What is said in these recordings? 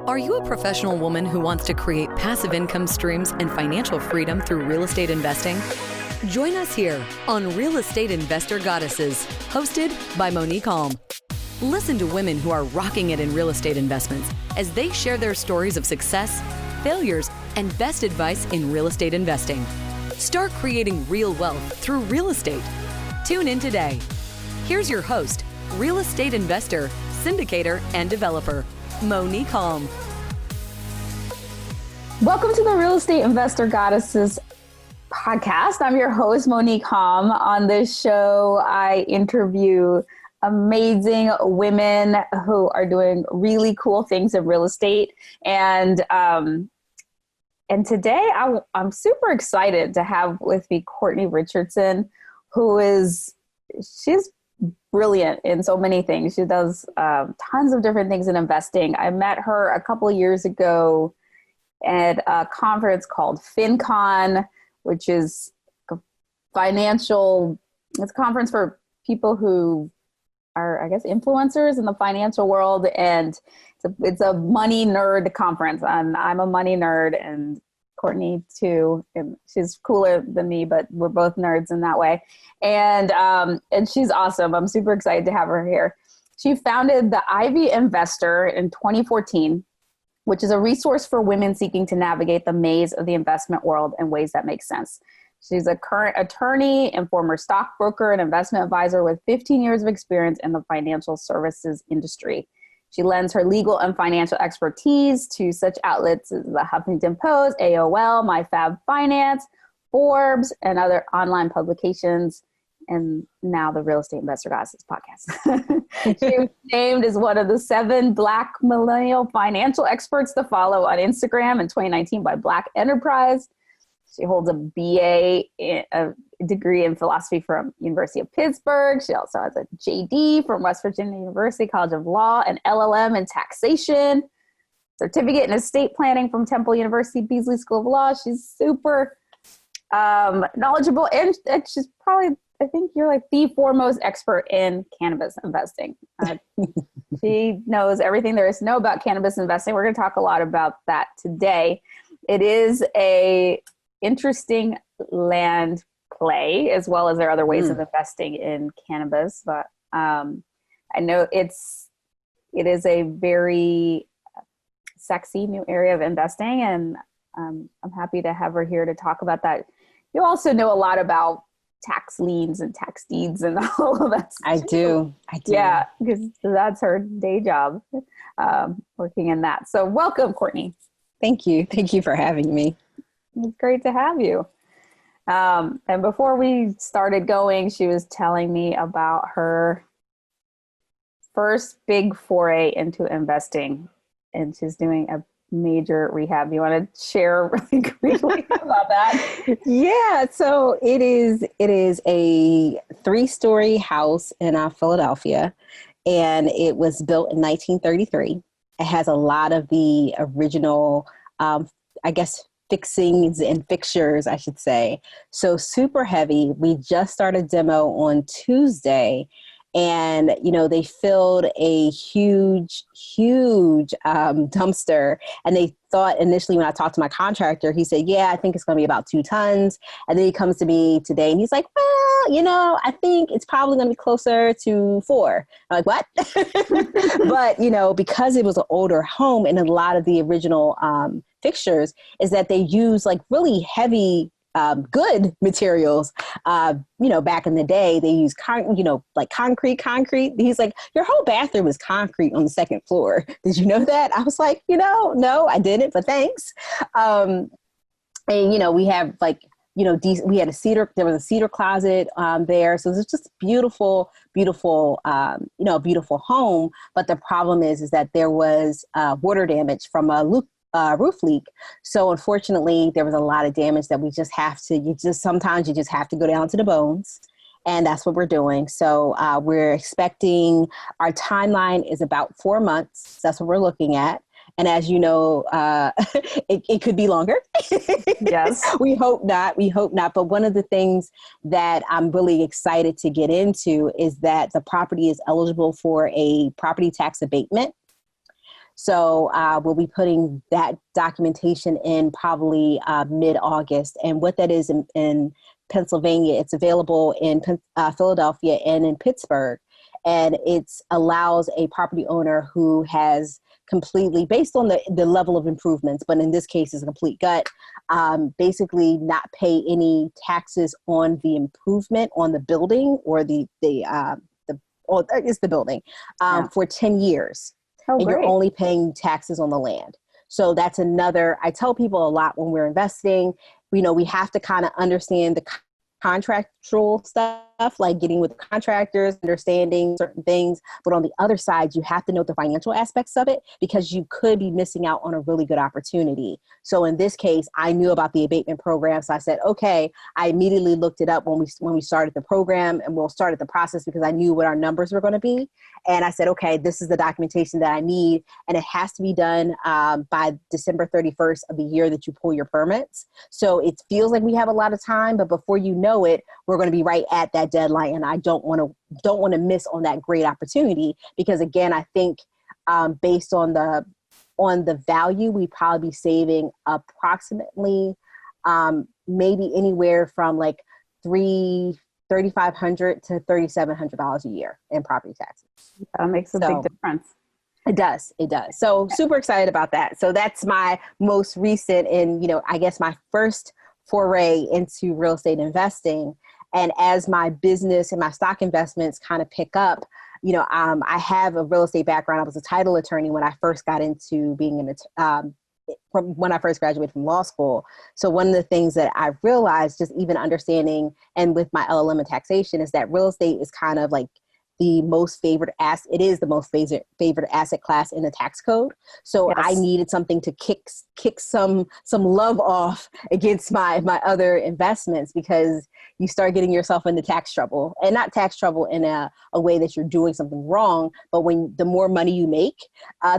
Are you a professional woman who wants to create passive income streams and financial freedom through real estate investing? Join us here on Real Estate Investor Goddesses, hosted by Monick Halm. Listen to women who are rocking it in real estate investments as they share their stories of success, failures, and best advice in real estate investing. Start creating real wealth through real estate. Tune in today. Here's your host, real estate investor, syndicator, and developer, Monick Halm. Welcome to the Real Estate Investor Goddesses podcast. I'm your host, Monick Halm. On this show, I interview amazing women who are doing really cool things in real estate. And today I'm super excited to have with me Courtney Richardson, she's brilliant in so many things. She does tons of different things in investing. I met her a couple of years ago at a conference called FinCon, which is it's a conference for people who are, I guess, influencers in the financial world. And it's a money nerd conference. And I'm a money nerd, and Courtney too. And she's cooler than me, but we're both nerds in that way. And she's awesome. I'm super excited to have her here. She founded the Ivy Investor in 2014, which is a resource for women seeking to navigate the maze of the investment world in ways that make sense. She's a current attorney and former stockbroker and investment advisor with 15 years of experience in the financial services industry. She lends her legal and financial expertise to such outlets as the Huffington Post, AOL, MyFab Finance, Forbes, and other online publications, and now the Real Estate Investor Goddesses podcast. She was named as one of the 7 Black millennial financial experts to follow on Instagram in 2019 by Black Enterprise. She holds a BA, a degree in philosophy from University of Pittsburgh. She also has a JD from West Virginia University College of Law, and LLM in taxation, certificate in estate planning from Temple University Beasley School of Law. She's super knowledgeable, and she's probably, I think you're like the foremost expert in cannabis investing. She knows everything there is to know about cannabis investing. We're going to talk a lot about that today. It is a interesting land play, as well as there are other ways of investing in cannabis. But I know it is a very sexy new area of investing, and I'm happy to have her here to talk about that. You also know a lot about tax liens and tax deeds and all of that stuff. I do. Yeah, because that's her day job, working in that. So welcome, Courtney. Thank you. Thank you for having me. It's great to have you. And before we started going, she was telling me about her first big foray into investing, and she's doing a major rehab. You want to share really briefly about that? Yeah. So it is a 3-story house in Philadelphia, and it was built in 1933. It has a lot of the original, fixings and fixtures, I should say. So super heavy. We just started demo on Tuesday, and, they filled a huge dumpster. And they thought initially, when I talked to my contractor, he said, yeah, I think it's going to be about 2 tons. And then he comes to me today and he's like, well, I think it's probably going to be closer to 4. I'm like, what? But, because it was an older home, and a lot of the original fixtures is that they use like really heavy good materials. Back in the day, they used like concrete. He's like, your whole bathroom is concrete on the 2nd floor. Did you know that? I was like, no, I didn't, but thanks. And we have we had there was a cedar closet there. So it's just beautiful, beautiful home. But the problem is that there was water damage from a roof leak. So unfortunately, there was a lot of damage that sometimes you just have to go down to the bones. And that's what we're doing. So we're expecting, our timeline is about 4 months. That's what we're looking at. And as you know, it could be longer. Yes. We hope not. But one of the things that I'm really excited to get into is that the property is eligible for a property tax abatement. So we'll be putting that documentation in probably mid-August. And what that is in Pennsylvania, it's available in Philadelphia and in Pittsburgh. And it allows a property owner who has completely, based on the level of improvements, but in this case is a complete gut, basically not pay any taxes on the improvement on the building or it's the building for 10 years. Oh, and great. You're only paying taxes on the land. So that's another, I tell people a lot when we're investing, we have to kind of understand the contractual stuff, like getting with contractors, understanding certain things. But on the other side, you have to know the financial aspects of it, because you could be missing out on a really good opportunity. So in this case, I knew about the abatement program. So I said, okay, I immediately looked it up when we started the program, and we'll start the process because I knew what our numbers were going to be. And I said, okay, this is the documentation that I need. And it has to be done by December 31st of the year that you pull your permits. So it feels like we have a lot of time, but before you know it, we're going to be right at that deadline. And I don't want to miss on that great opportunity, because again, I think based on the value, we'd probably be saving approximately maybe anywhere from like $3,500 to $3,700 a year in property taxes. That makes a big difference. It does. So super excited about that. So that's my most recent and, I guess my first foray into real estate investing. And as my business and my stock investments kind of pick up, I have a real estate background. I was a title attorney when I first got into being when I first graduated from law school. So one of the things that I've realized, just even understanding, and with my LLM in taxation, is that real estate is kind of like the most favored asset. It is the most favored asset class in the tax code. So yes. I needed something to kick some love off against my other investments, because you start getting yourself into tax trouble, and not tax trouble in a way that you're doing something wrong, but when the more money you make,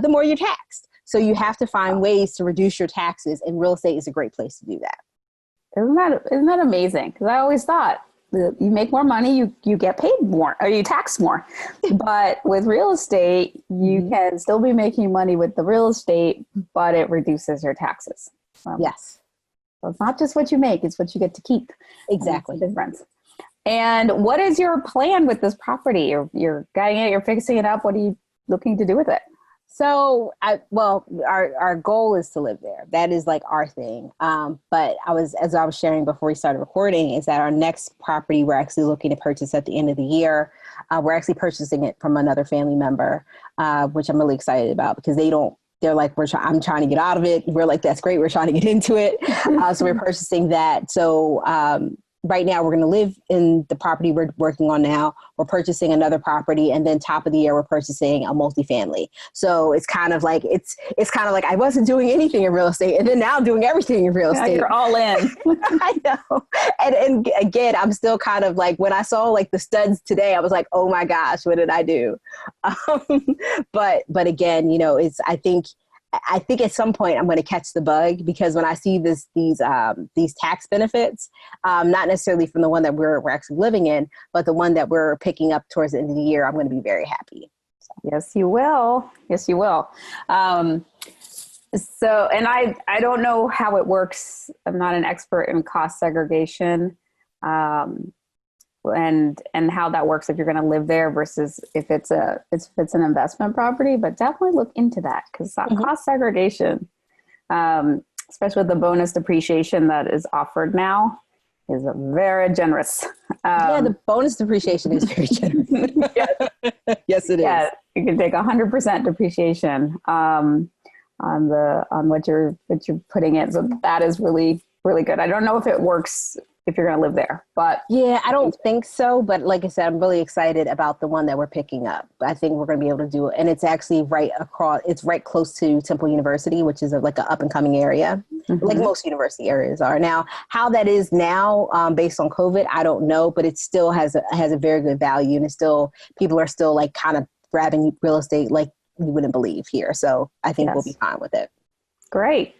the more you're taxed. So you have to find ways to reduce your taxes, and real estate is a great place to do that. Isn't that amazing? Because I always thought, you make more money, you get paid more, or you tax more. But with real estate, you can still be making money with the real estate, but it reduces your taxes. Yes. So it's not just what you make, it's what you get to keep. Exactly. The difference. And what is your plan with this property? You're getting it, you're fixing it up. What are you looking to do with it? So, our goal is to live there. That is like our thing. But as I was sharing before we started recording, is that our next property we're actually looking to purchase at the end of the year. We're actually purchasing it from another family member, which I'm really excited about, because they're like, I'm trying to get out of it. We're like, that's great. We're trying to get into it. So we're purchasing that. So, right now, we're going to live in the property we're working on now. We're purchasing another property, and then top of the year, we're purchasing a multifamily. So it's kind of like I wasn't doing anything in real estate, and then now I'm doing everything in real estate. You're all in. I know. And again, I'm still kind of like, when I saw like the studs today, I was like, oh my gosh, what did I do? But again, I think at some point I'm going to catch the bug, because when I see these tax benefits, not necessarily from the one that we're actually living in, but the one that we're picking up towards the end of the year, I'm going to be very happy. So. Yes, you will. Yes, you will. So, and I don't know how it works. I'm not an expert in cost segregation, and how that works if you're going to live there versus if it's an investment property, but definitely look into that, because cost segregation, especially with the bonus depreciation that is offered now, is very generous. The bonus depreciation is very generous. Yes, it is. Yeah, you can take 100% depreciation on what you're putting in. So that is really, really good. I don't know if it works if you're going to live there, but yeah, I don't think so. But like I said, I'm really excited about the one that we're picking up. I think we're going to be able to do it. And it's actually it's right close to Temple University, which is like an up and coming area, like most university areas are. Now, how that is now, based on COVID, I don't know, but it still has a very good value, and people are still like kind of grabbing real estate like you wouldn't believe here. So I think we'll be fine with it. Great.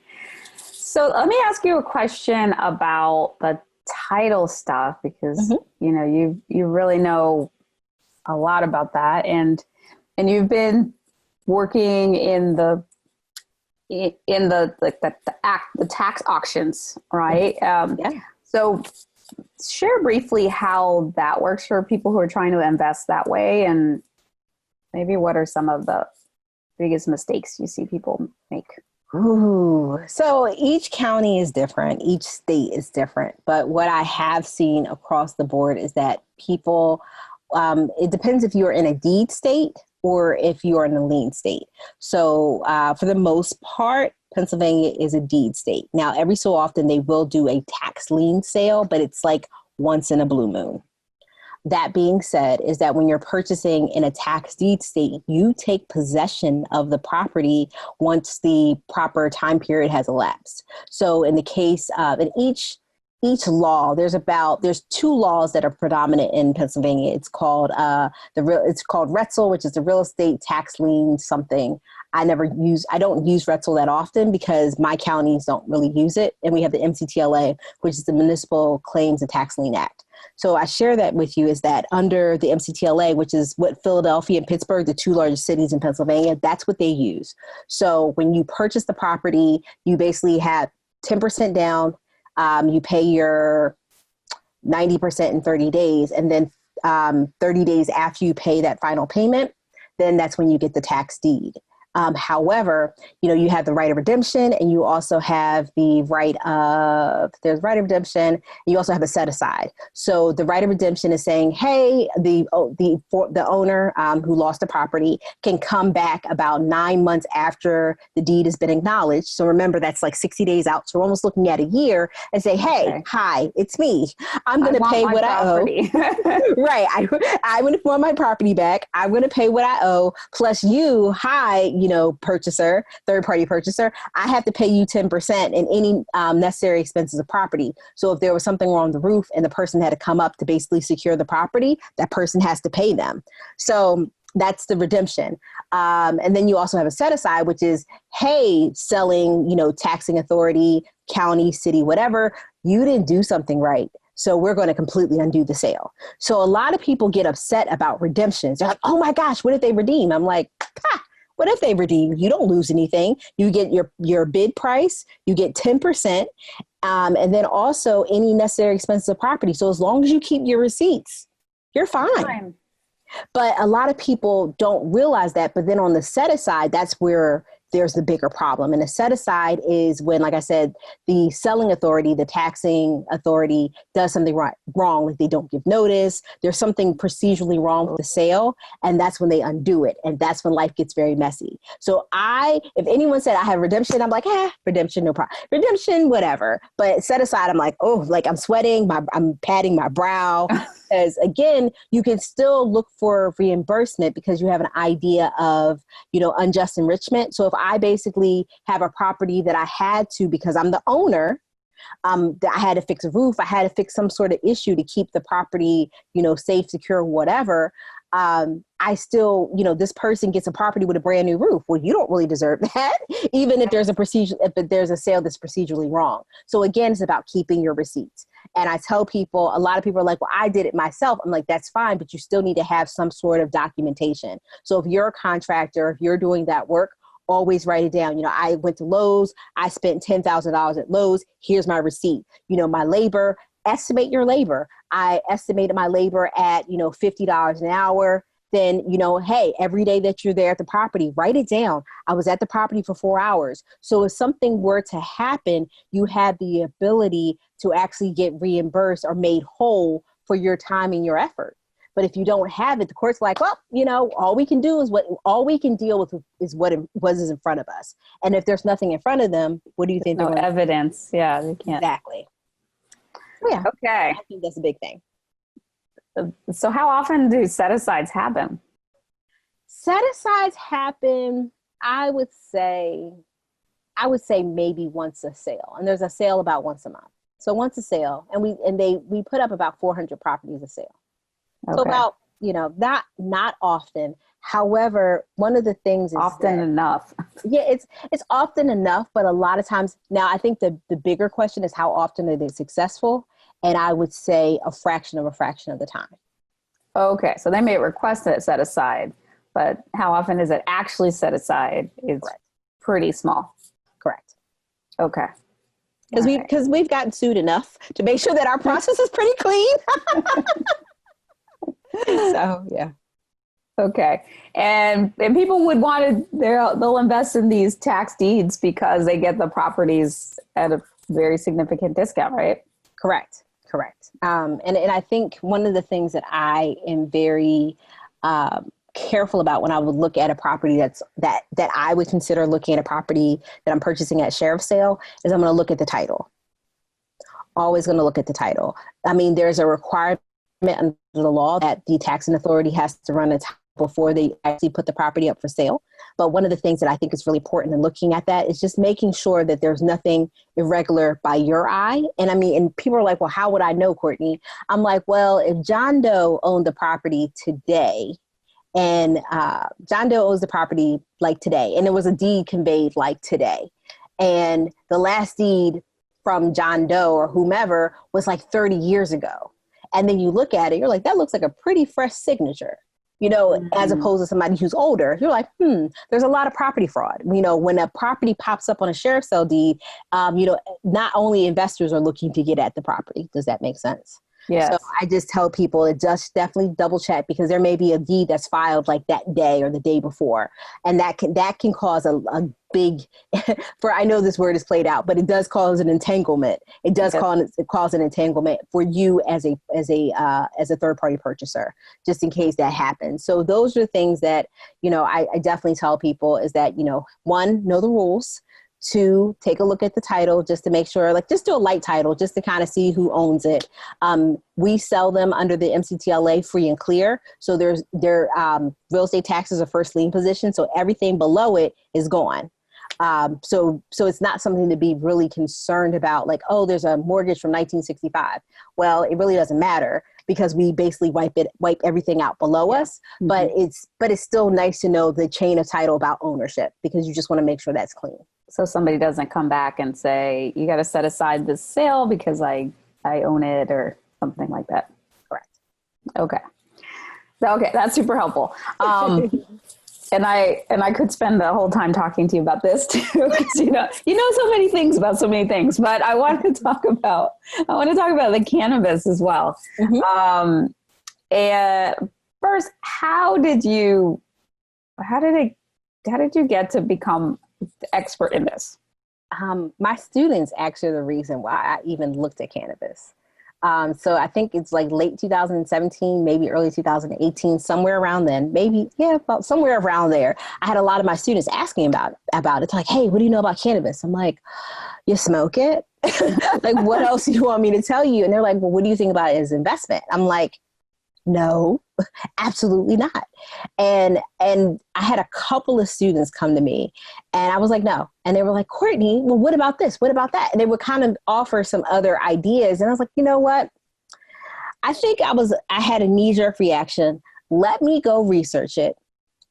So let me ask you a question about the title stuff, because you really know a lot about that, and you've been working in the tax auctions, right? Yeah. So share briefly how that works for people who are trying to invest that way, and maybe what are some of the biggest mistakes you see people make? Ooh, so each county is different. Each state is different. But what I have seen across the board is that people, it depends if you're in a deed state or if you're in a lien state. So for the most part, Pennsylvania is a deed state. Now, every so often they will do a tax lien sale, but it's like once in a blue moon. That being said, is that when you're purchasing in a tax deed state, you take possession of the property once the proper time period has elapsed. So in the case of, in each law, there's two laws that are predominant in Pennsylvania. It's called Retzel, which is the real estate tax lien something. I don't use Retzel that often because my counties don't really use it. And we have the MCTLA, which is the Municipal Claims and Tax Lien Act. So I share that with you is that under the MCTLA, which is what Philadelphia and Pittsburgh, the two largest cities in Pennsylvania, that's what they use. So when you purchase the property, you basically have 10% down, you pay your 90% in 30 days, and then 30 days after you pay that final payment, then that's when you get the tax deed. However, you have the right of redemption, and you also have there's right of redemption. You also have a set aside. So the right of redemption is saying, hey, the owner who lost the property can come back about 9 months after the deed has been acknowledged. So remember, that's like 60 days out. So we're almost looking at a year and say, hey, okay, hi, it's me. I'm going to pay what property. I owe. Right. I want my property back. I'm going to pay what I owe. Plus you, hi, purchaser, third-party purchaser, I have to pay you 10% in any necessary expenses of property. So if there was something wrong with the roof and the person had to come up to basically secure the property, that person has to pay them. So that's the redemption. And then you also have a set aside, which is, hey, selling, taxing authority, county, city, whatever, you didn't do something right. So we're going to completely undo the sale. So a lot of people get upset about redemptions. They're like, oh my gosh, what if they redeem? I'm like, what if they redeem? You don't lose anything. You get your bid price, you get 10%, and then also any necessary expenses of property. So as long as you keep your receipts, you're fine. But a lot of people don't realize that. But then on the set aside, that's where there's the bigger problem. And the set aside is when, like I said, the selling authority, the taxing authority does something wrong, like they don't give notice. There's something procedurally wrong with the sale. And that's when they undo it. And that's when life gets very messy. So if anyone said I have redemption, I'm like, redemption, no problem. Redemption, whatever. But set aside, I'm like, oh, like I'm sweating, I'm patting my brow. Because again, you can still look for reimbursement because you have an idea of, unjust enrichment. So if I basically have a property that I had to, because I'm the owner, that I had to fix a roof, I had to fix some sort of issue to keep the property, safe, secure, whatever. I still, this person gets a property with a brand new roof. Well, you don't really deserve that, even if there's a sale that's procedurally wrong. So again, it's about keeping your receipts. And I tell people, a lot of people are like, well, I did it myself. I'm like, that's fine, but you still need to have some sort of documentation. So if you're a contractor, if you're doing that work, always write it down. I went to Lowe's, I spent $10,000 at Lowe's. Here's my receipt. My labor, estimate your labor. I estimated my labor at, $50 an hour. Then, hey, every day that you're there at the property, write it down. I was at the property for 4 hours. So if something were to happen, you have the ability to actually get reimbursed or made whole for your time and your effort. But if you don't have it, the court's like, well, all we can deal with is what is in front of us. And if there's nothing in front of them, what do you think? No evidence. Yeah, they can't. Exactly. Yeah. Okay. I think that's a big thing. So how often do set-asides happen? Set-asides happen, I would say maybe once a sale. And there's a sale about once a month. So once a sale, and we put up about 400 properties a sale. Okay. So about, not often. However, one of the things is often enough. Yeah, it's often enough, but a lot of times now I think the bigger question is how often are they successful? And I would say a fraction of the time. Okay, so they may request it set aside, but how often is it actually set aside is pretty small. Correct. Okay. Because we've gotten sued enough to make sure that our process is pretty clean. So, yeah. Okay. And people would want to, they'll invest in these tax deeds because they get the properties at a very significant discount, right? Correct. And I think one of the things that I am very careful about when I would look at a property that I would consider looking at a property that I'm purchasing at sheriff's sale is I'm going to look at the title. Always going to look at the title. I mean, there's a requirement under the law that the taxing authority has to run a title before they actually put the property up for sale. But one of the things that I think is really important in looking at that is just making sure that there's nothing irregular by your eye. And I mean, and people are like, well, how would I know, Courtney? I'm like, well, if John Doe owned the property today, and John Doe owns the property like today, and there was a deed conveyed like today, and the last deed from John Doe or whomever was like 30 years ago. And then you look at it, you're like, that looks like a pretty fresh signature. As opposed to somebody who's older, you're like, there's a lot of property fraud. When a property pops up on a sheriff's sale deed, not only investors are looking to get at the property. Does that make sense? Yes. So I just tell people to just definitely double check, because there may be a deed that's filed like that day or the day before. And that can cause a big, I know this word is played out, but it does cause an entanglement. It does cause an entanglement for you as a third party purchaser, just in case that happens. So those are the things that, I definitely tell people is that, one, know the rules. Two, take a look at the title just to make sure, just do a light title just to kind of see who owns it. We sell them under the MCTLA free and clear. So their real estate taxes are first lien position. So everything below it is gone. So it's not something to be really concerned about, like, oh, there's a mortgage from 1965. Well, it really doesn't matter because we basically wipe everything out below us. Mm-hmm. But it's still nice to know the chain of title about ownership, because you just want to make sure that's clean. So somebody doesn't come back and say, you got to set aside this sale because I own it or something like that. Correct. Okay. That's super helpful. And I could spend the whole time talking to you about this too, because you know so many things about so many things. But I want to talk about the cannabis as well. Mm-hmm. And first, how did you get to become the expert in this? My students actually are the reason why I even looked at cannabis. So I think it's like late 2017, maybe early 2018, somewhere around then, about somewhere around there. I had a lot of my students asking about it. It's like, hey, what do you know about cannabis? I'm like, you smoke it? Like, what else do you want me to tell you? And they're like, well, what do you think about it as investment? I'm like, no, absolutely not. And I had a couple of students come to me and I was like, no. And they were like, Courtney, well, what about this? What about that? And they would kind of offer some other ideas. And I was like, you know what? I think I had a knee-jerk reaction. Let me go research it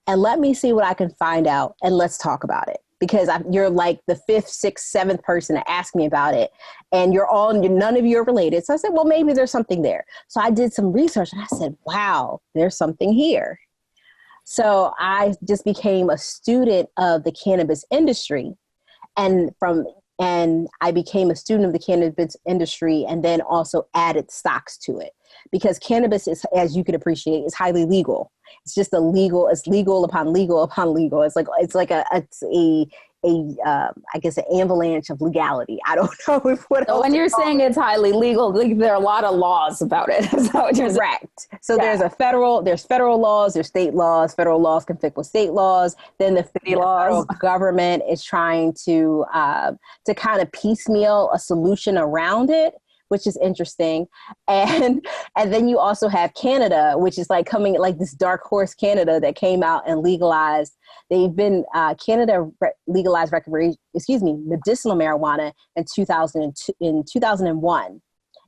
and let me see what I can find out. And let's talk about it. Because you're like the fifth, sixth, seventh person to ask me about it. And none of you are related. So I said, well, maybe there's something there. So I did some research and I said, wow, there's something here. So I just became a student of the cannabis industry. And I became a student of the cannabis industry and then also added stocks to it. Because cannabis is, as you can appreciate, is highly legal. It's just it's legal upon legal upon legal. It's like I guess an avalanche of legality. I don't know So when you're saying it's highly legal, there are a lot of laws about it. Is that what you're saying? Correct. So there's federal laws, there's state laws. Federal laws conflict with state laws. Then the federal government is trying to kind of piecemeal a solution around it, which is interesting. And then you also have Canada, which is like coming like this dark horse Canada that came out and legalized. Canada legalized medicinal marijuana in 2001.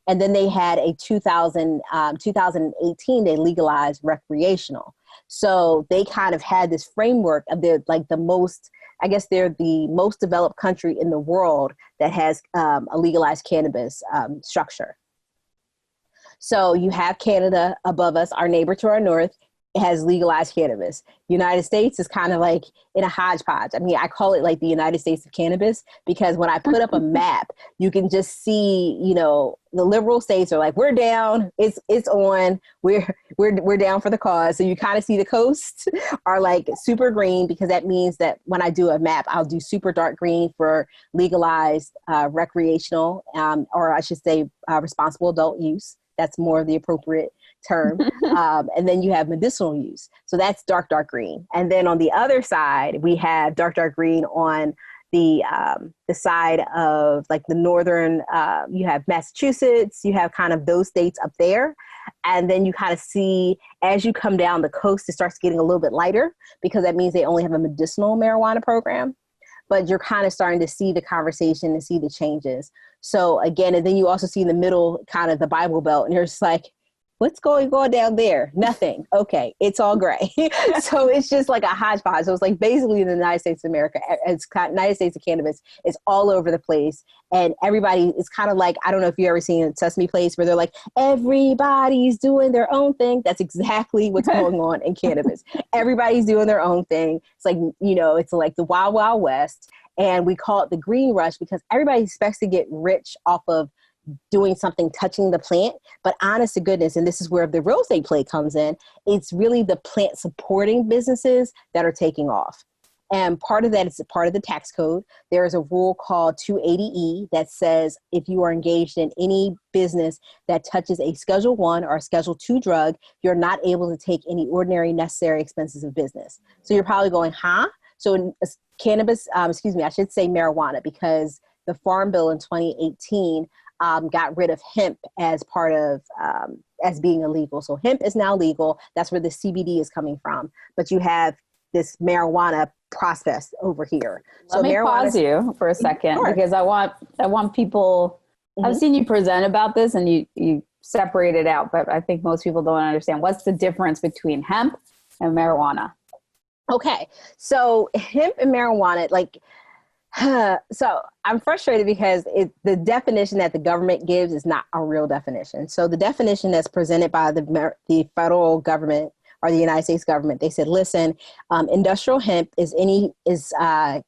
And then they had a 2018, they legalized recreational. So they kind of had this framework of they're the most developed country in the world that has a legalized cannabis structure. So you have Canada above us, our neighbor to our north, has legalized cannabis. United States is kind of like in a hodgepodge. I mean, I call it like the United States of cannabis, because when I put up a map, you can just see, you know, the liberal states are like, we're down, it's on, we're down for the cause. So you kind of see the coasts are like super green, because that means that when I do a map, I'll do super dark green for legalized recreational, or I should say responsible adult use. That's more of the appropriate term. And then you have medicinal use. So that's dark green. And then on the other side, we have dark green on the side of like the northern, you have Massachusetts, you have kind of those states up there. And then you kind of see, as you come down the coast, it starts getting a little bit lighter, because that means they only have a medicinal marijuana program. But you're kind of starting to see the conversation and see the changes. So again, and then you also see in the middle, kind of the Bible Belt, and you're just like, what's going on down there? Nothing. Okay, it's all gray. So it's just like a hodgepodge. So it's like basically the United States of America, it's United States of cannabis. It's all over the place. And everybody is kind of like, I don't know if you've ever seen Sesame Place, where they're like, everybody's doing their own thing. That's exactly what's going on in cannabis. Everybody's doing their own thing. It's like, you know, it's like the Wild Wild West. And we call it the green rush, because everybody expects to get rich off of doing something, touching the plant. But honest to goodness, and this is where the real estate play comes in, it's really the plant supporting businesses that are taking off. And part of that is a part of the tax code. There is a rule called 280E that says if you are engaged in any business that touches a Schedule 1 or a Schedule 2 drug, you're not able to take any ordinary necessary expenses of business. So you're probably going, huh? So in cannabis, I should say marijuana, because the Farm Bill in 2018 got rid of hemp as part of, as being illegal. So hemp is now legal. That's where the CBD is coming from. But you have this marijuana process over here. Let me pause you for a second, because I want people, I've seen you present about this and you separate it out, but I think most people don't understand. What's the difference between hemp and marijuana? Okay. So hemp and marijuana, like, so I'm frustrated because the definition that the government gives is not a real definition. So the definition that's presented by the federal government or the United States government, they said, listen, industrial hemp is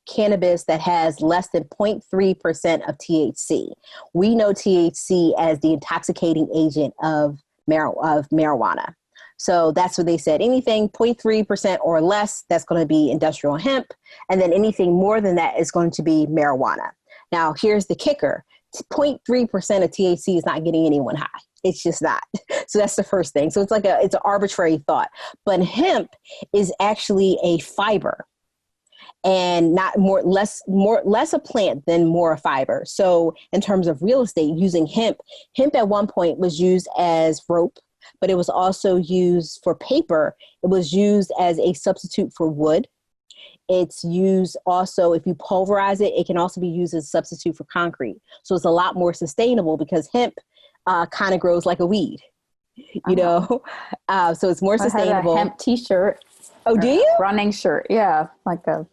cannabis that has less than 0.3% of THC. We know THC as the intoxicating agent of marijuana. So that's what they said. Anything 0.3% or less, that's going to be industrial hemp. And then anything more than that is going to be marijuana. Now, here's the kicker. 0.3% of THC is not getting anyone high. It's just not. So that's the first thing. So it's like it's an arbitrary thought. But hemp is actually a fiber, and less a plant than more a fiber. So in terms of real estate, using hemp at one point was used as rope, but it was also used for paper. It was used as a substitute for wood. It's used also, if you pulverize it, it can also be used as a substitute for concrete. So it's a lot more sustainable, because hemp kind of grows like a weed, you know? So it's more sustainable. I had a hemp t-shirt. Oh, do you? Running shirt. Yeah. Like a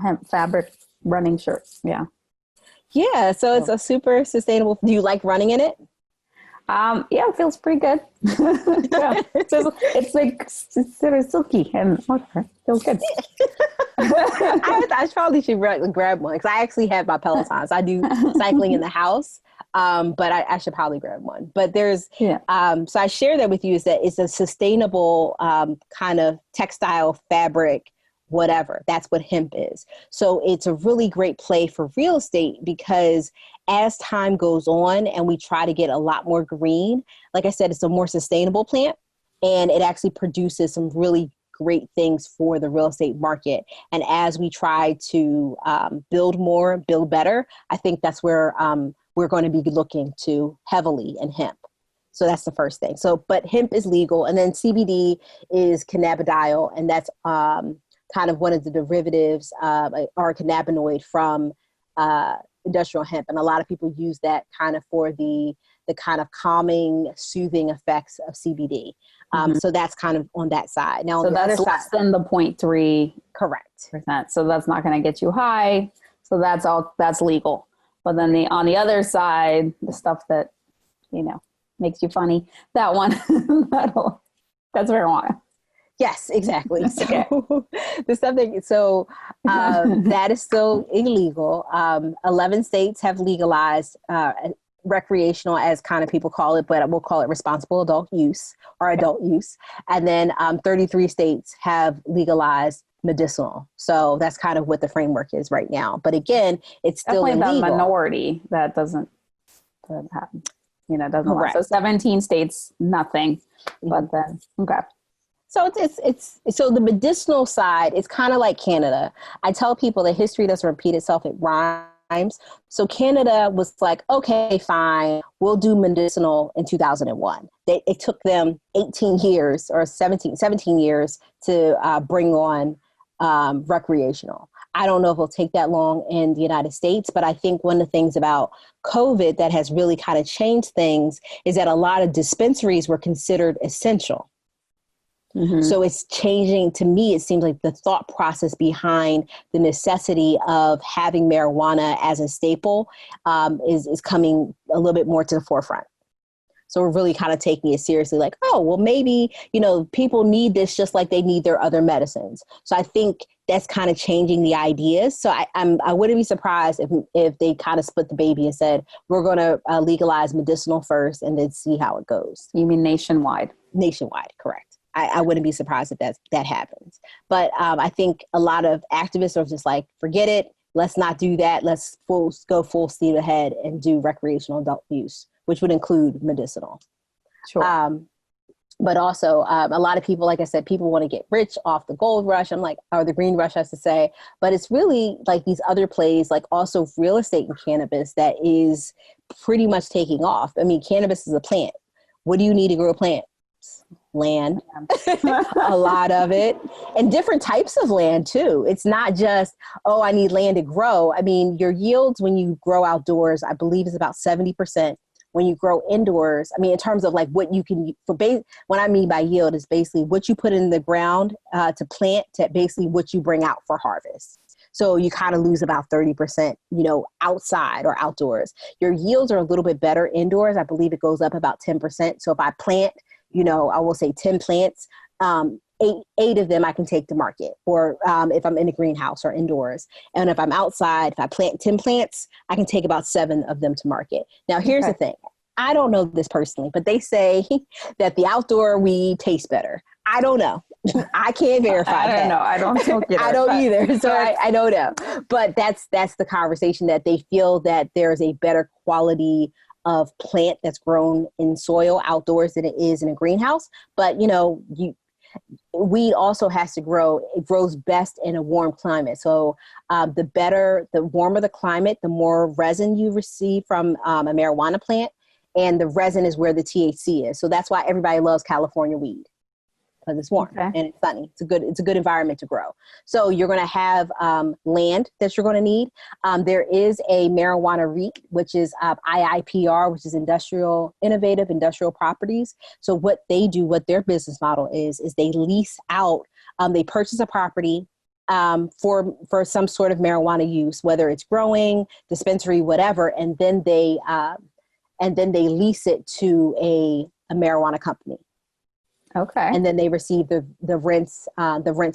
hemp fabric running shirt. Yeah. Yeah. So it's a super sustainable. Do you like running in it? Yeah, it feels pretty good. Yeah. It's like it's sort of silky and feels good. I probably should grab one, because I actually have my Pelotons. I do cycling in the house, but I should probably grab one. But there's, so I share that with you, is that it's a sustainable kind of textile fabric, whatever. That's what hemp is. So it's a really great play for real estate, because as time goes on and we try to get a lot more green, like I said, it's a more sustainable plant, and it actually produces some really great things for the real estate market. And as we try to build more, build better, I think that's where we're going to be looking to heavily in hemp. So that's the first thing. So, but hemp is legal. And then CBD is cannabidiol, and that's kind of one of the derivatives or cannabinoid from industrial hemp. And a lot of people use that kind of for the kind of calming, soothing effects of CBD. So that's kind of on that side. Now, so that's less than the 0.3%. Correct. So that's not going to get you high. So that's legal. But then on the other side, the stuff that, makes you funny, that one, that's marijuana. Yes, exactly. Okay. So that is still illegal. 11 states have legalized recreational, as kind of people call it, but we'll call it responsible adult use or adult use. And then 33 states have legalized medicinal. So that's kind of what the framework is right now. But again, it's still Definitely illegal. the minority that doesn't have, doesn't allow. Correct. So 17 states, nothing. But then, okay. So it's so the medicinal side, it's kind of like Canada. I tell people that history doesn't repeat itself, it rhymes. So Canada was like, okay, fine, we'll do medicinal in 2001. It took them 18 years or 17 years to bring on recreational. I don't know if it'll take that long in the United States, but I think one of the things about COVID that has really kind of changed things is that a lot of dispensaries were considered essential. Mm-hmm. So it's changing. To me, it seems like the thought process behind the necessity of having marijuana as a staple is coming a little bit more to the forefront. So we're really kind of taking it seriously, like, oh, well, maybe, people need this just like they need their other medicines. So I think that's kind of changing the ideas. So I wouldn't be surprised if they kind of split the baby and said, we're going to legalize medicinal first and then see how it goes. You mean nationwide? Nationwide, correct. I wouldn't be surprised if that happens. But I think a lot of activists are just like, forget it. Let's not do that. Let's go full steam ahead and do recreational adult use, which would include medicinal. Sure. But also a lot of people, like I said, people want to get rich off the gold rush. I'm like, or the green rush, I have to say. But it's really like these other plays, like also real estate and cannabis, that is pretty much taking off. I mean, cannabis is a plant. What do you need to grow a plant? Land, a lot of it, and different types of land too. It's not just, oh, I need land to grow. I mean, your yields when you grow outdoors, I believe, is about 70%. When you grow indoors, I mean, in terms of like what you can, what I mean by yield is basically what you put in the ground to plant to basically what you bring out for harvest. So you kind of lose about 30%, outside or outdoors. Your yields are a little bit better indoors. I believe it goes up about 10%. So if I plant, I will say 10 plants, eight of them I can take to market, or if I'm in a greenhouse or indoors. And if I'm outside, if I plant 10 plants, I can take about 7 of them to market. Now, here's the thing. I don't know this personally, but they say that the outdoor weed tastes better. I don't know. I can't verify that. I don't know. I don't smoke either. I don't either. So I don't know. But that's the conversation, that they feel that there's a better quality of plant that's grown in soil outdoors than it is in a greenhouse. But, weed also has to grow. It grows best in a warm climate. So the warmer the climate, the more resin you receive from a marijuana plant. And the resin is where the THC is. So that's why everybody loves California weed, because it's warm and it's sunny. It's a good environment to grow. So you're going to have land that you're going to need. There is a marijuana Reit, which is IIPR, which is Innovative Industrial Properties. So what they do, what their business model is they lease out, they purchase a property for some sort of marijuana use, whether it's growing, dispensary, whatever, and then they lease it to a marijuana company. Okay. And then they receive the rents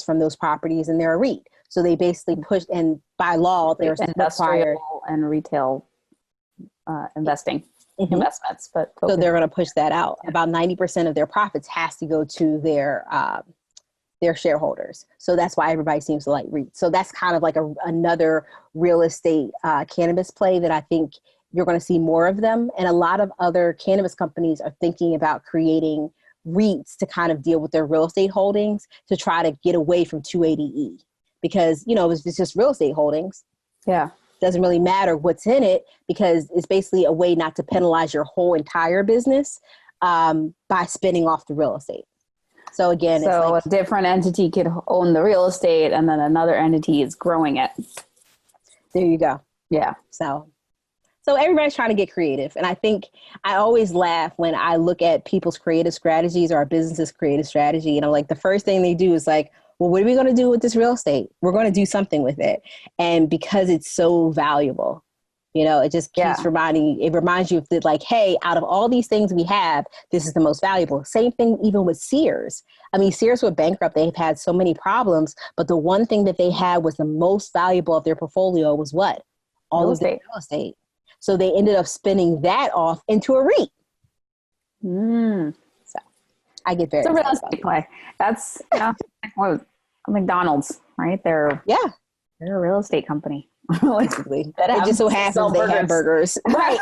from those properties, and they're a REIT. So they basically push, and by law, they're required and retail investments. But so they're going to push that out. About 90% of their profits has to go to their shareholders. So that's why everybody seems to like REIT. So that's kind of like another real estate cannabis play that I think you're going to see more of them. And a lot of other cannabis companies are thinking about creating REITs to kind of deal with their real estate holdings, to try to get away from 280E, because, if it's just real estate holdings, doesn't really matter what's in it, because it's basically a way not to penalize your whole entire business by spinning off the real estate. So again, it's like a different entity could own the real estate, and then another entity is growing it. There you go. Yeah. So everybody's trying to get creative. And I think I always laugh when I look at people's creative strategies or our business's creative strategy. And I'm like, the first thing they do is like, well, what are we going to do with this real estate? We're going to do something with it. And because it's so valuable, You know, it just keeps Yeah. it reminds you that like, hey, out of all these things we have, this is the most valuable. Same thing even with Sears. I mean, Sears went bankrupt. They've had so many problems, but the one thing that they had was the most valuable of their portfolio was what? All Real of the estate. real estate. So they ended up spinning that off into a REIT. Mm. So I get very It's a real excited estate about play. That's, what, McDonald's, right? that. Yeah. They're a real estate company. Basically, That it just so sell happens they have burgers. Right.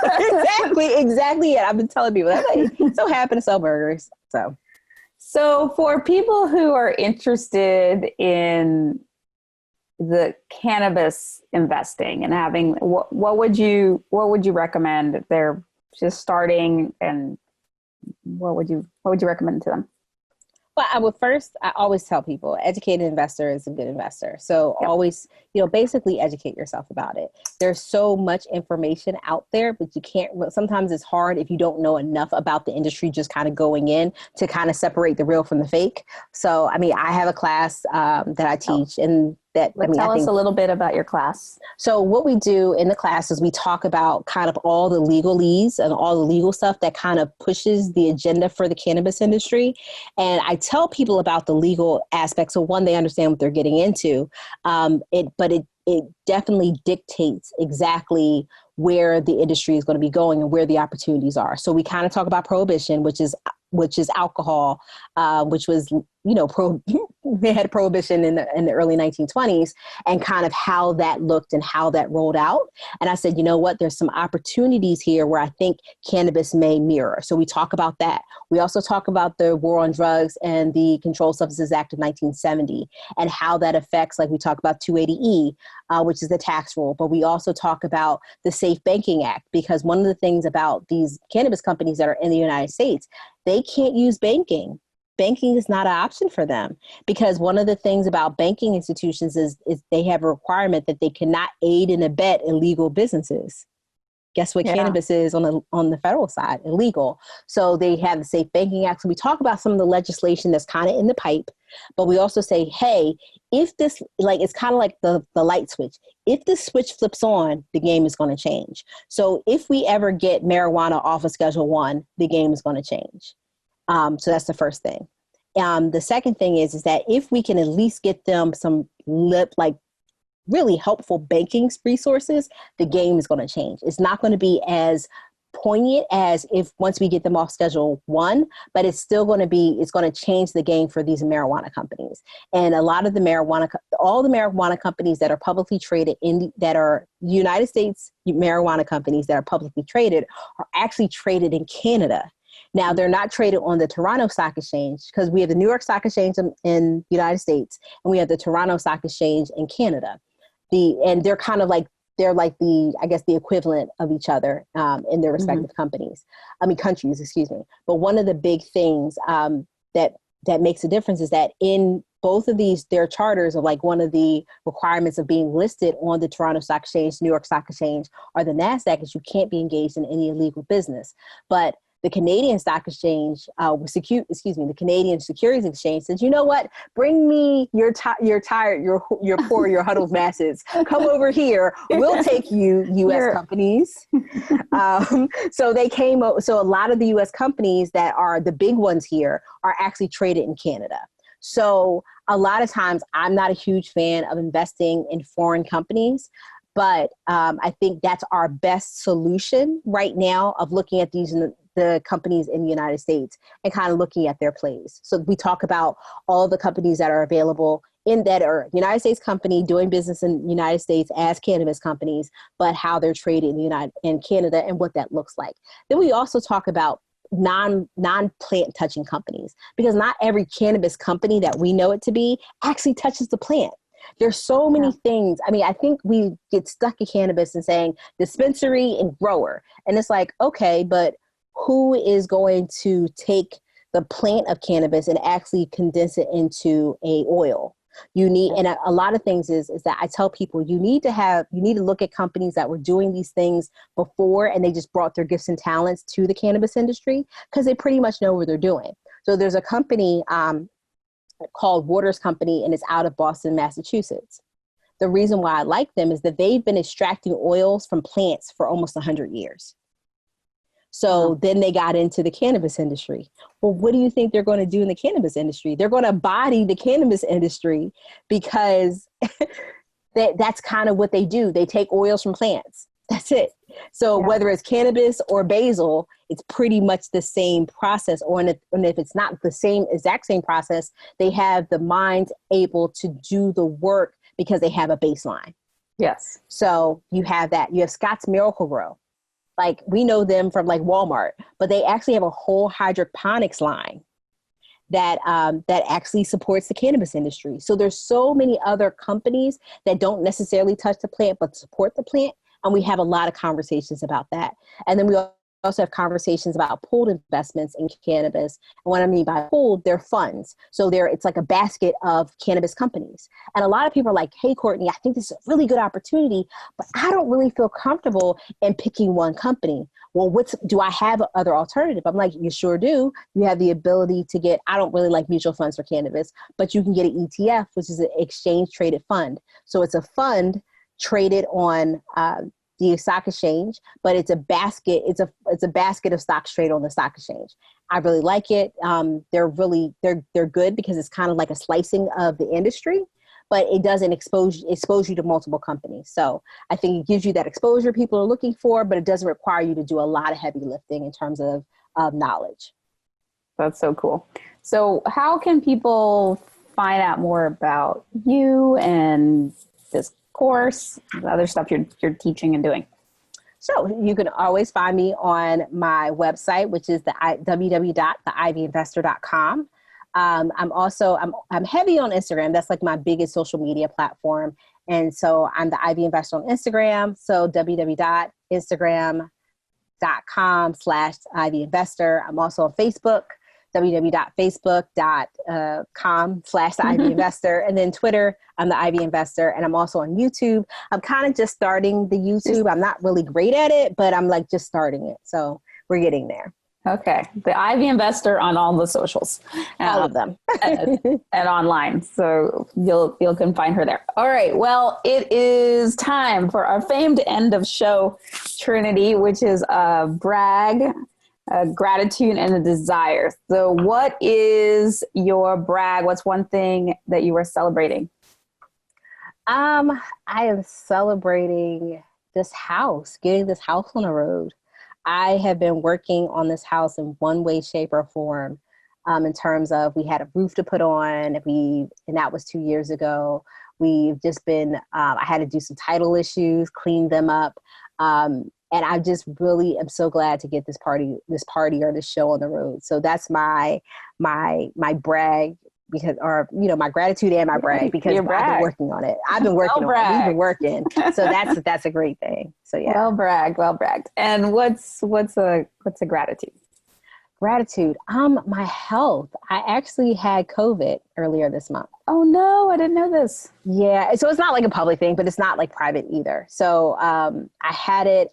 Exactly. Yeah. I've been telling people that they so happen to sell burgers. So for people who are interested in the cannabis investing and having, what would you recommend if they're just starting, and what would you recommend to them? Well, I always tell people, educated investor is a good investor. So Yep. always, basically educate yourself about it. There's so much information out there, but sometimes it's hard if you don't know enough about the industry, just kind of going in to kind of separate the real from the fake. So, I mean, I have a class that I teach and Tell us a little bit about your class. So what we do in the class is we talk about kind of all the legalese and all the legal stuff that kind of pushes the agenda for the cannabis industry. And I tell people about the legal aspects. So one, they understand what they're getting into. But it definitely dictates exactly where the industry is going to be going and where the opportunities are. So we kind of talk about prohibition, which is alcohol, which was, they had prohibition in the early 1920s, and kind of how that looked and how that rolled out. And I said, you know what, there's some opportunities here where I think cannabis may mirror. So we talk about that. We also talk about the War on Drugs and the Controlled Substances Act of 1970 and how that affects, like we talk about 280E, which is the tax rule. But we also talk about the Safe Banking Act, because one of the things about these cannabis companies that are in the United States, they can't use banking. Banking is not an option for them, because one of the things about banking institutions is they have a requirement that they cannot aid and abet illegal businesses. Guess what? Yeah. Cannabis is on the federal side, illegal. So they have the Safe Banking Act. So we talk about some of the legislation that's kind of in the pipe, but we also say, hey, if this, it's kind of like the light switch. If the switch flips on, the game is going to change. So if we ever get marijuana off of Schedule 1, the game is going to change. So that's the first thing. The second thing is that if we can at least get them some really helpful banking resources, the game is going to change. It's not going to be as poignant as if once we get them off Schedule 1, but it's still going to change the game for these marijuana companies. And a lot of all the marijuana companies that are publicly traded that are United States marijuana companies that are publicly traded are actually traded in Canada. Now, they're not traded on the Toronto Stock Exchange, because we have the New York Stock Exchange in the United States, and we have the Toronto Stock Exchange in Canada. And they're kind of like, the equivalent of each other in their respective countries, excuse me. But one of the big things that makes a difference is that in both of these, their charters are like one of the requirements of being listed on the Toronto Stock Exchange, New York Stock Exchange, or the NASDAQ is you can't be engaged in any illegal business. But the Canadian Stock Exchange, the Canadian Securities Exchange says, you know what? Bring me your tired, your poor, your huddled masses. Come over here. We'll take you, U.S. companies. So they came. So a lot of the U.S. companies that are the big ones here are actually traded in Canada. So a lot of times, I'm not a huge fan of investing in foreign companies. But I think that's our best solution right now of looking at the companies in the United States and kind of looking at their plays. So we talk about all the companies that are available that are United States company doing business in the United States as cannabis companies, but how they're traded in Canada and what that looks like. Then we also talk about non-plant touching companies, because not every cannabis company that we know it to be actually touches the plant. There's so many things. I mean, I think we get stuck in cannabis and saying dispensary and grower. And it's like, okay, but who is going to take the plant of cannabis and actually condense it into a oil? And a lot of things is that I tell people you need to look at companies that were doing these things before and they just brought their gifts and talents to the cannabis industry, because they pretty much know what they're doing. So there's a company called Waters Company, and it's out of Boston, Massachusetts. the reason why I like them is that they've been extracting oils from plants for almost 100 years. So then they got into the cannabis industry. Well, what do you think they're going to do in the cannabis industry? They're going to body the cannabis industry because that's kind of what they do. They take oils from plants. That's it. So whether it's cannabis or basil, it's pretty much the same process. And if it's not the exact same process, they have the mind able to do the work because they have a baseline. Yes. So you have that. You have Scott's Miracle-Gro. Like, we know them from like Walmart, but they actually have a whole hydroponics line that actually supports the cannabis industry. So there's so many other companies that don't necessarily touch the plant, but support the plant. And we have a lot of conversations about that. And then we also have conversations about pooled investments in cannabis. And what I mean by pooled, they're funds. So it's like a basket of cannabis companies. And a lot of people are like, hey, Courtney, I think this is a really good opportunity, but I don't really feel comfortable in picking one company. Well, do I have other alternative? I'm like, you sure do. You have the ability to get, I don't really like mutual funds for cannabis, but you can get an ETF, which is an exchange traded fund. So it's a fund traded on the stock exchange, but it's a basket. It's a basket of stocks traded on the stock exchange. I really like it. They're good because it's kind of like a slicing of the industry, but it doesn't expose you to multiple companies. So I think it gives you that exposure people are looking for, but it doesn't require you to do a lot of heavy lifting in terms of knowledge. That's so cool. So how can people find out more about you and this course, the other stuff you're teaching and doing? So you can always find me on my website, which is www.theivyinvestor.com. I'm heavy on Instagram. That's like my biggest social media platform. And so I'm the Ivy Investor on Instagram. So www.instagram.com/Ivy Investor. I'm also on Facebook, www.facebook.com/Ivy Investor. And then Twitter, I'm the Ivy Investor. And I'm also on YouTube. I'm kind of just starting the YouTube. I'm not really great at it, but I'm like just starting it. So we're getting there. Okay. The Ivy Investor on all the socials. All of them. and online. So you can find her there. All right. Well, it is time for our famed end of show Trinity, which is a brag, a gratitude, and a desire. So what is your brag? What's one thing that you are celebrating? I am celebrating this house, getting this house on the road. I have been working on this house in one way, shape, or form, in terms of we had a roof to put on, and that was 2 years ago. We've just been, I had to do some title issues, clean them up. And I just really am so glad to get this party or this show on the road. So that's my brag, because, or, my gratitude and my brag, because I've been working on it. I've been working on it. We've been working. So that's a great thing. So yeah. Well bragged. And what's a gratitude? Gratitude. My health. I actually had COVID earlier this month. Oh no, I didn't know this. Yeah. So it's not like a public thing, but it's not like private either. So, I had it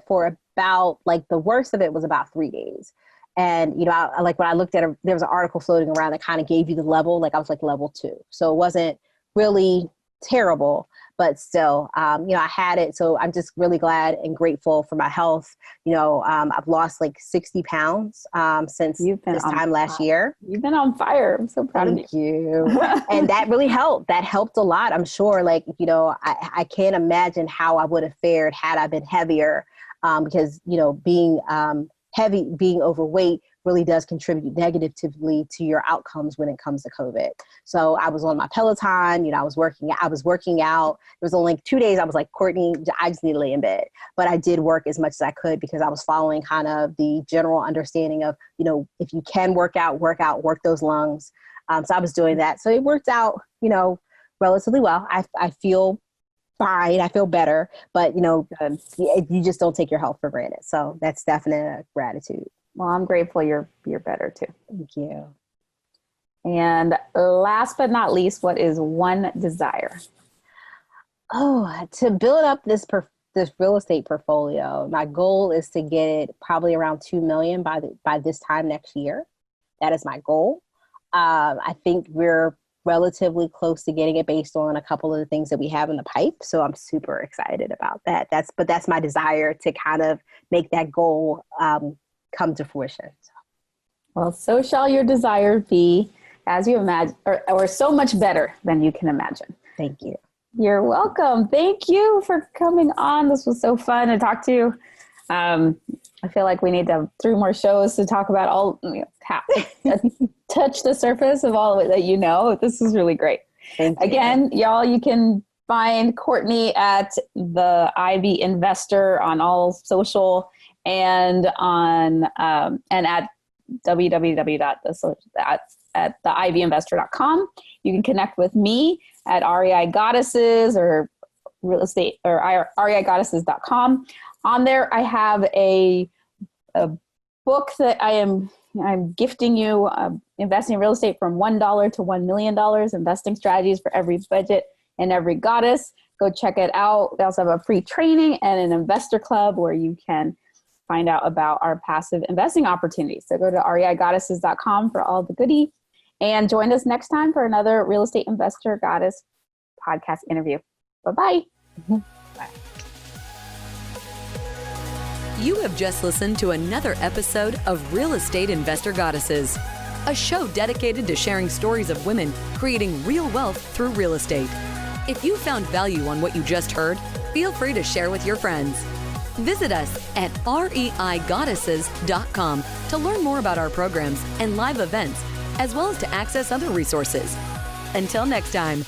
for about, like, the worst of it was about 3 days. And, I like when I looked at it, there was an article floating around that kind of gave you the level, like I was like level 2. So it wasn't really terrible, but still, I had it. So I'm just really glad and grateful for my health. I've lost like 60 pounds since this time last year. You've been on fire. I'm so proud of you. Thank you. And that really helped. That helped a lot. I'm sure, like, I can't imagine how I would have fared had I been heavier, because, being heavy, being overweight really does contribute negatively to your outcomes when it comes to COVID. So I was on my Peloton, I was working out. There was only 2 days I was like, Courtney, I just need to lay in bed. But I did work as much as I could because I was following kind of the general understanding of, if you can work those lungs. So I was doing that. So it worked out, relatively well. I feel fine. I feel better, but you just don't take your health for granted. So that's definitely a gratitude. Well, I'm grateful you're better too. Thank you. And last but not least, what is one desire? Oh, to build up this real estate portfolio. My goal is to get it probably around 2 million by this time next year. That is my goal. I think we're relatively close to getting it based on a couple of the things that we have in the pipe. So I'm super excited about that. That's my desire to kind of make that goal come to fruition. Well, so shall your desire be, as you imagine, or so much better than you can imagine. Thank you. You're welcome. Thank you for coming on. This was so fun to talk to you. I feel like we need to have 3 more shows to talk about all, touch the surface of all of it that you know. This is really great. Thank you. Again, y'all, you can find Courtney at the Ivy Investor on all social and on and at www.theivyinvestor.com. You can connect with me at REI Goddesses or real estate or reigoddesses.com. On there, I have a book that I'm gifting you, investing in real estate from $1 to $1 million, investing strategies for every budget and every goddess. Go check it out. We also have a free training and an investor club where you can find out about our passive investing opportunities. So go to reigoddesses.com for all the goodies and join us next time for another Real Estate Investor Goddess podcast interview. Bye-bye. Mm-hmm. Bye. You have just listened to another episode of Real Estate Investor Goddesses, a show dedicated to sharing stories of women creating real wealth through real estate. If you found value on what you just heard, feel free to share with your friends. Visit us at reigoddesses.com to learn more about our programs and live events, as well as to access other resources. Until next time.